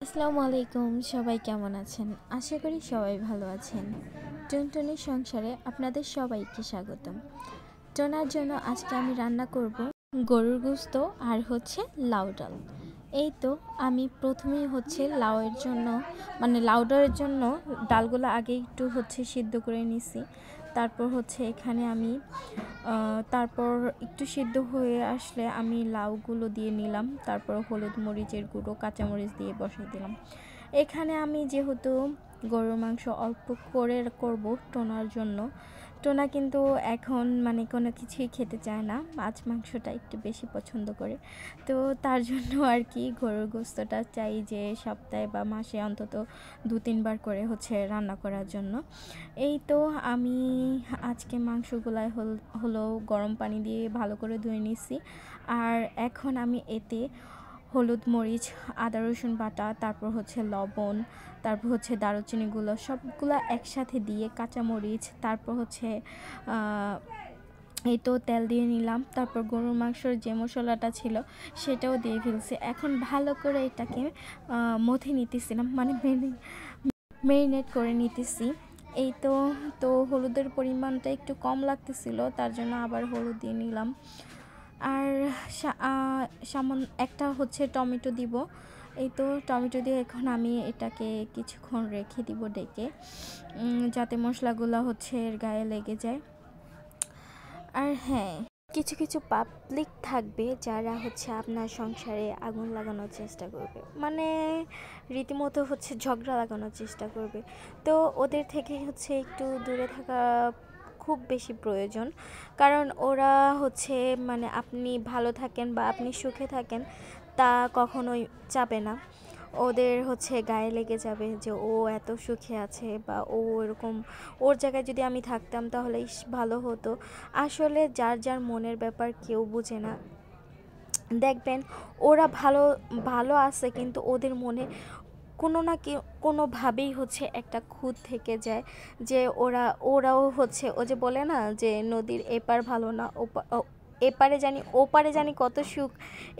আসসালামু আলাইকুম, সবাই কেমন আছেন? আশা করি সবাই ভালো আছেন। টুনটুনির সংসারে আপনাদের সবাইকে স্বাগতম। টোনার জন্য আজকে আমি রান্না করব গরুর গোশত আর লাউ ডাল। এই তো আমি প্রথমেই লাউয়ের জন্য লাউ ডালের জন্য ডালগুলো আগে একটু সিদ্ধ করে নিছি। তারপর এখানে আমি তারপর একটু সিদ্ধ হয়ে আসলে আমি লাউগুলো দিয়ে নিলাম। তারপর হলুদ মরিচের গুঁড়ো কাঁচামরিচ দিয়ে বসিয়ে দিলাম। এখানে আমি যেহেতু গরুর মাংস অল্প করে করব টোনার জন্য, টোনা কিন্তু এখন কোনো কিছুই খেতে চায় না, মাছ মাংসটা একটু বেশি পছন্দ করে। তো তার জন্য আর কি গরুর গোশতটা চাই যে সপ্তাহে বা মাসে অন্তত 2-3 বার করে রান্না করার জন্য। এই তো আমি আজকে মাংসগুলাই হলো গরম পানি দিয়ে ভালো করে ধুয়ে নিছি। আর এখন আমি এতে হলুদ মরিচ আদা রসুন বাটা, তারপর লবণ, তারপর দারুচিনিগুলো সবগুলো একসাথে দিয়ে কাঁচামরিচ, তারপর এই তো তেল দিয়ে নিলাম। তারপর গরুর মাংসর যে মশলাটা ছিল সেটাও দিয়ে ফেলছি। এখন ভালো করে এটাকে মথে নিতেছিলাম, ম্যারিনেট করে নিতেছি। এই তো তো হলুদের পরিমাণটা একটু কম লাগতেছিল, তার জন্য আবার হলুদ দিয়ে নিলাম। আর সামান্য একটা টমেটো দিব। এই তো টমেটো দিয়ে এখন আমি এটাকে কিছুক্ষণ রেখে দিব ডেকে, যাতে মশলাগুলো এর গায়ে লেগে যায়। আর হ্যাঁ, কিছু কিছু পাবলিক থাকবে যারা আপনার সংসারে আগুন লাগানোর চেষ্টা করবে, রীতিমতো ঝগড়া লাগানোর চেষ্টা করবে। তো ওদের থেকে একটু দূরে থাকা খুব বেশি প্রয়োজন। কারণ ওরা আপনি ভালো থাকেন বা আপনি সুখে থাকেন তা কখনোই চাবে না। ওদের গায়ে লেগে যাবে যে ও এত সুখে আছে, বা ও এরকম, ওর জায়গায় যদি আমি থাকতাম তাহলে ভালো হতো। আসলে যার যার মনের ব্যাপার কেউ বুঝে না। দেখবেন ওরা ভালো ভালো আছে, কিন্তু ওদের মনে কোনো না কোনোভাবেই একটা খুঁত থেকে যায় যে ওরাও ও যে বলে না যে নদীর এপার ভালো না, ওপারে জানি কত সুখ,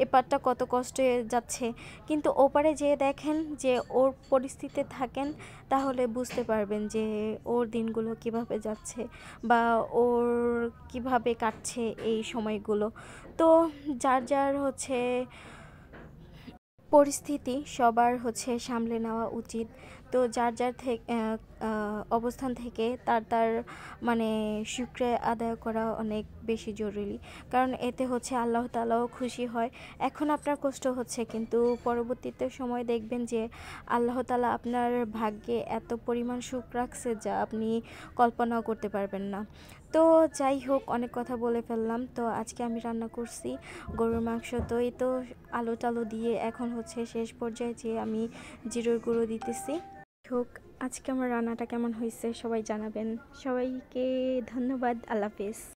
এপারটা কত কষ্ট হয়ে যাচ্ছে। কিন্তু ওপারে যেয়ে দেখেন যে ওর পরিস্থিতিতে থাকেন, তাহলে বুঝতে পারবেন যে ওর দিনগুলো কিভাবে যাচ্ছে বা ওর কিভাবে কাটছে এই সময়গুলো। তো যার যার পরিস্থিতি সবার সামলে নেওয়া উচিত। তো যার যার অবস্থান থেকে তার তার শুকরিয়া আদায় করা অনেক বেশি জরুরি। কারণ এতে আল্লাহ তাআলাও খুশি হয়। এখন আপনার কষ্ট হচ্ছে, কিন্তু পরবর্তীতে সময় দেখবেন যে আল্লাহ তাআলা আপনার ভাগ্যে এত পরিমাণ সুখ রাখছে যা আপনি কল্পনাও করতে পারবেন না। তো যাই হোক, অনেক কথা বলে ফেললাম। তো আজকে আমি রান্না করছি গরুর মাংস। তো এই তো আলু টালু দিয়ে এখন শেষ পর্যায়ে যে আমি জিরার গুঁড়ো দিতেছি। হোক, আজকে আমার রান্নাটা কেমন হয়েছে সবাই জানাবেন। সবাইকে ধন্যবাদ। আল্লাহ হাফেজ।